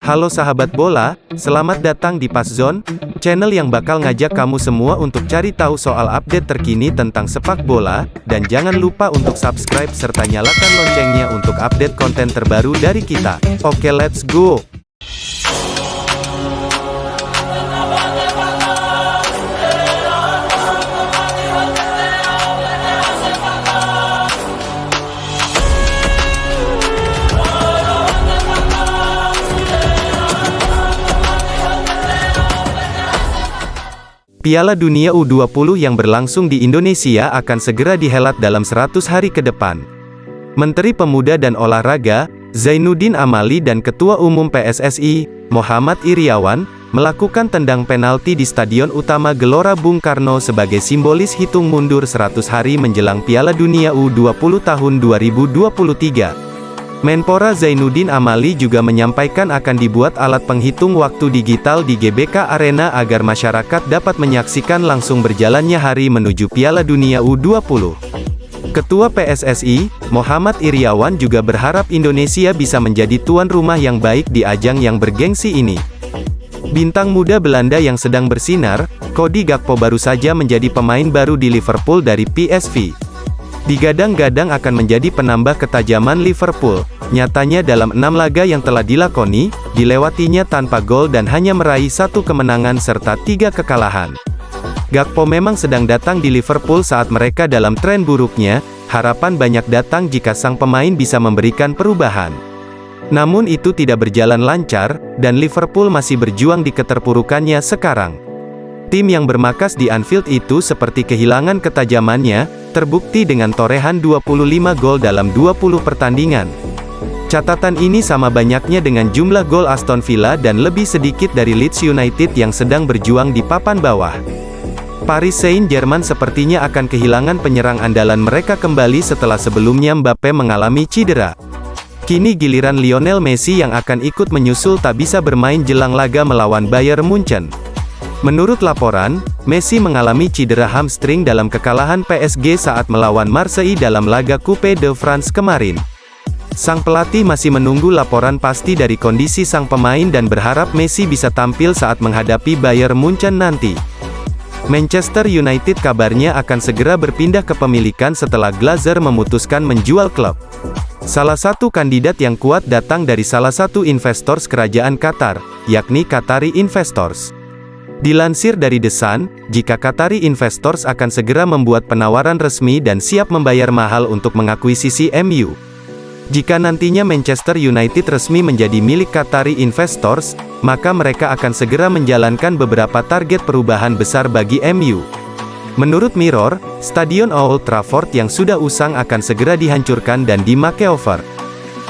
Halo sahabat bola, selamat datang di Pas Zone, channel yang bakal ngajak kamu semua untuk cari tahu soal update terkini tentang sepak bola, dan jangan lupa untuk subscribe serta nyalakan loncengnya untuk update konten terbaru dari kita. Oke, let's go! Piala Dunia U20 yang berlangsung di Indonesia akan segera dihelat dalam 100 hari ke depan. Menteri Pemuda dan Olahraga, Zainuddin Amali dan Ketua Umum PSSI, Muhammad Iryawan, melakukan tendang penalti di Stadion Utama Gelora Bung Karno sebagai simbolis hitung mundur 100 hari menjelang Piala Dunia U20 tahun 2023. Menpora Zainuddin Amali juga menyampaikan akan dibuat alat penghitung waktu digital di GBK Arena agar masyarakat dapat menyaksikan langsung berjalannya hari menuju Piala Dunia U20. Ketua PSSI, Muhammad Iryawan juga berharap Indonesia bisa menjadi tuan rumah yang baik di ajang yang bergengsi ini. Bintang muda Belanda yang sedang bersinar, Cody Gakpo baru saja menjadi pemain baru di Liverpool dari PSV. Digadang-gadang akan menjadi penambah ketajaman Liverpool. Nyatanya dalam 6 laga yang telah dilakoni, dilewatinya tanpa gol dan hanya meraih 1 kemenangan serta 3 kekalahan. Gakpo memang sedang datang di Liverpool saat mereka dalam tren buruknya, harapan banyak datang jika sang pemain bisa memberikan perubahan. Namun itu tidak berjalan lancar, dan Liverpool masih berjuang di keterpurukannya sekarang. Tim yang bermarkas di Anfield itu seperti kehilangan ketajamannya, terbukti dengan torehan 25 gol dalam 20 pertandingan. Catatan ini sama banyaknya dengan jumlah gol Aston Villa dan lebih sedikit dari Leeds United yang sedang berjuang di papan bawah. Paris Saint-Germain sepertinya akan kehilangan penyerang andalan mereka kembali setelah sebelumnya Mbappe mengalami cedera. Kini giliran Lionel Messi yang akan ikut menyusul tak bisa bermain jelang laga melawan Bayern Munchen. Menurut laporan, Messi mengalami cedera hamstring dalam kekalahan PSG saat melawan Marseille dalam laga Coupe de France kemarin. Sang pelatih masih menunggu laporan pasti dari kondisi sang pemain dan berharap Messi bisa tampil saat menghadapi Bayern Munchen nanti. Manchester United kabarnya akan segera berpindah kepemilikan setelah Glazer memutuskan menjual klub. Salah satu kandidat yang kuat datang dari salah satu investors kerajaan Qatar, yakni Qatari Investors. Dilansir dari The Sun, jika Qatari Investors akan segera membuat penawaran resmi dan siap membayar mahal untuk mengakuisisi MU. Jika nantinya Manchester United resmi menjadi milik Qatari Investors, maka mereka akan segera menjalankan beberapa target perubahan besar bagi MU. Menurut Mirror, Stadion Old Trafford yang sudah usang akan segera dihancurkan dan di-makeover.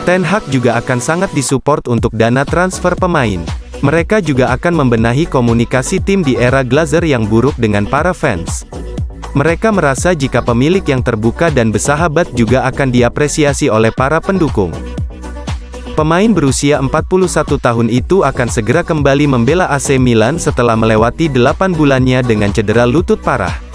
Ten Hag juga akan sangat disupport untuk dana transfer pemain. Mereka juga akan membenahi komunikasi tim di era Glazer yang buruk dengan para fans. Mereka merasa jika pemilik yang terbuka dan bersahabat juga akan diapresiasi oleh para pendukung. Pemain berusia 41 tahun itu akan segera kembali membela AC Milan setelah melewati 8 bulannya dengan cedera lutut parah.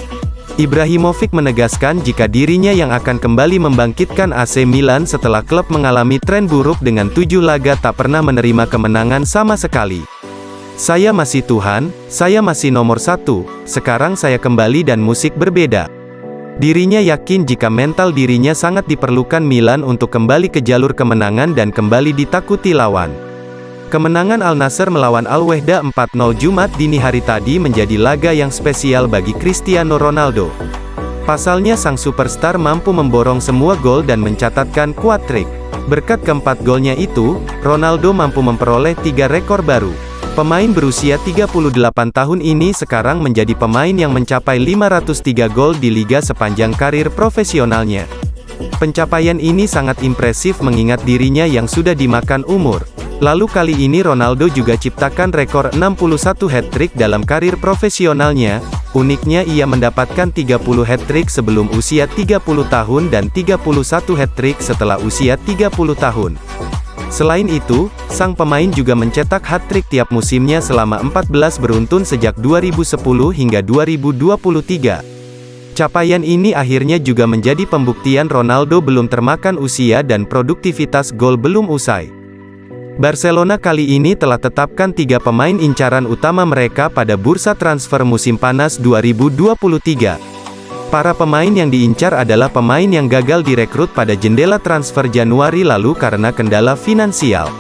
Ibrahimovic menegaskan jika dirinya yang akan kembali membangkitkan AC Milan setelah klub mengalami tren buruk dengan 7 laga tak pernah menerima kemenangan sama sekali. Saya masih Tuhan, saya masih nomor 1, sekarang saya kembali dan musik berbeda. Dirinya yakin jika mental dirinya sangat diperlukan Milan untuk kembali ke jalur kemenangan dan kembali ditakuti lawan. Kemenangan Al Nassr melawan Al Wehda 4-0 Jumat dini hari tadi menjadi laga yang spesial bagi Cristiano Ronaldo. Pasalnya sang superstar mampu memborong semua gol dan mencatatkan quad-trick. Berkat keempat golnya itu, Ronaldo mampu memperoleh 3 rekor baru. Pemain berusia 38 tahun ini sekarang menjadi pemain yang mencapai 503 gol di liga sepanjang karir profesionalnya. Pencapaian ini sangat impresif mengingat dirinya yang sudah dimakan umur. Lalu kali ini Ronaldo juga ciptakan rekor 61 hat-trick dalam karir profesionalnya. Uniknya ia mendapatkan 30 hat-trick sebelum usia 30 tahun dan 31 hat-trick setelah usia 30 tahun. Selain itu, sang pemain juga mencetak hat-trick tiap musimnya selama 14 beruntun sejak 2010 hingga 2023. Capaian ini akhirnya juga menjadi pembuktian Ronaldo belum termakan usia dan produktivitas gol belum usai. Barcelona kali ini telah tetapkan 3 pemain incaran utama mereka pada bursa transfer musim panas 2023. Para pemain yang diincar adalah pemain yang gagal direkrut pada jendela transfer Januari lalu karena kendala finansial.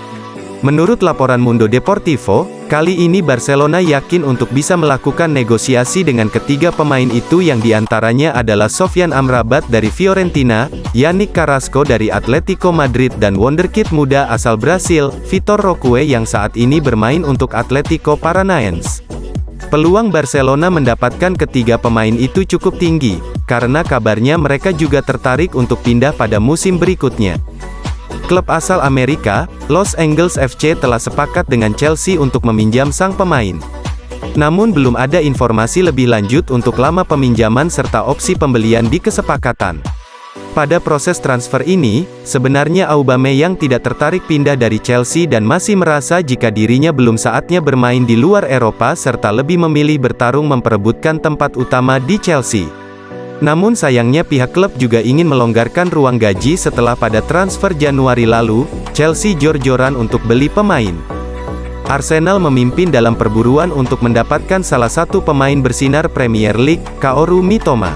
Menurut laporan Mundo Deportivo, kali ini Barcelona yakin untuk bisa melakukan negosiasi dengan ketiga pemain itu yang diantaranya adalah Sofyan Amrabat dari Fiorentina, Yannick Carrasco dari Atletico Madrid dan wonderkid muda asal Brasil, Vitor Roque yang saat ini bermain untuk Atletico Paranaense. Peluang Barcelona mendapatkan ketiga pemain itu cukup tinggi, karena kabarnya mereka juga tertarik untuk pindah pada musim berikutnya. Klub asal Amerika, Los Angeles FC telah sepakat dengan Chelsea untuk meminjam sang pemain. Namun belum ada informasi lebih lanjut untuk lama peminjaman serta opsi pembelian di kesepakatan. Pada proses transfer ini, sebenarnya Aubameyang tidak tertarik pindah dari Chelsea dan masih merasa jika dirinya belum saatnya bermain di luar Eropa serta lebih memilih bertarung memperebutkan tempat utama di Chelsea. Namun sayangnya pihak klub juga ingin melonggarkan ruang gaji setelah pada transfer Januari lalu, Chelsea jor-joran untuk beli pemain. Arsenal memimpin dalam perburuan untuk mendapatkan salah satu pemain bersinar Premier League, Kaoru Mitoma.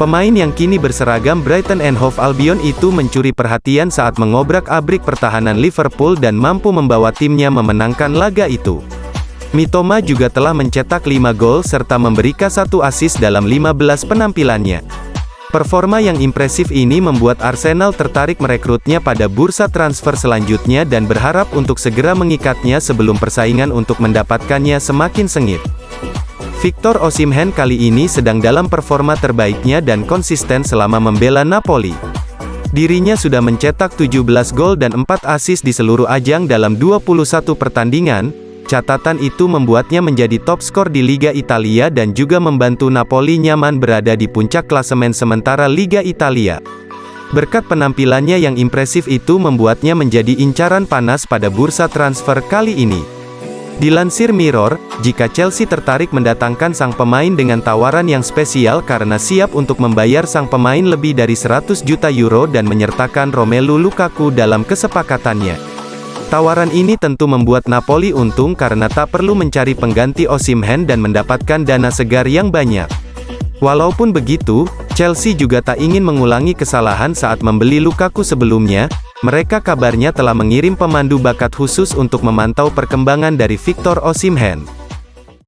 Pemain yang kini berseragam Brighton and Hove Albion itu mencuri perhatian saat mengobrak-abrik pertahanan Liverpool dan mampu membawa timnya memenangkan laga itu. Mitoma juga telah mencetak 5 gol serta memberikan 1 assist dalam 15 penampilannya. Performa yang impresif ini membuat Arsenal tertarik merekrutnya pada bursa transfer selanjutnya dan berharap untuk segera mengikatnya sebelum persaingan untuk mendapatkannya semakin sengit. Victor Osimhen kali ini sedang dalam performa terbaiknya dan konsisten selama membela Napoli. Dirinya sudah mencetak 17 gol dan 4 assist di seluruh ajang dalam 21 pertandingan. Catatan itu membuatnya menjadi top skor di Liga Italia dan juga membantu Napoli nyaman berada di puncak klasemen sementara Liga Italia. Berkat penampilannya yang impresif itu membuatnya menjadi incaran panas pada bursa transfer kali ini. Dilansir Mirror, jika Chelsea tertarik mendatangkan sang pemain dengan tawaran yang spesial karena siap untuk membayar sang pemain lebih dari 100 juta euro dan menyertakan Romelu Lukaku dalam kesepakatannya. Tawaran ini tentu membuat Napoli untung karena tak perlu mencari pengganti Osimhen dan mendapatkan dana segar yang banyak. Walaupun begitu, Chelsea juga tak ingin mengulangi kesalahan saat membeli Lukaku sebelumnya. Mereka kabarnya telah mengirim pemandu bakat khusus untuk memantau perkembangan dari Victor Osimhen.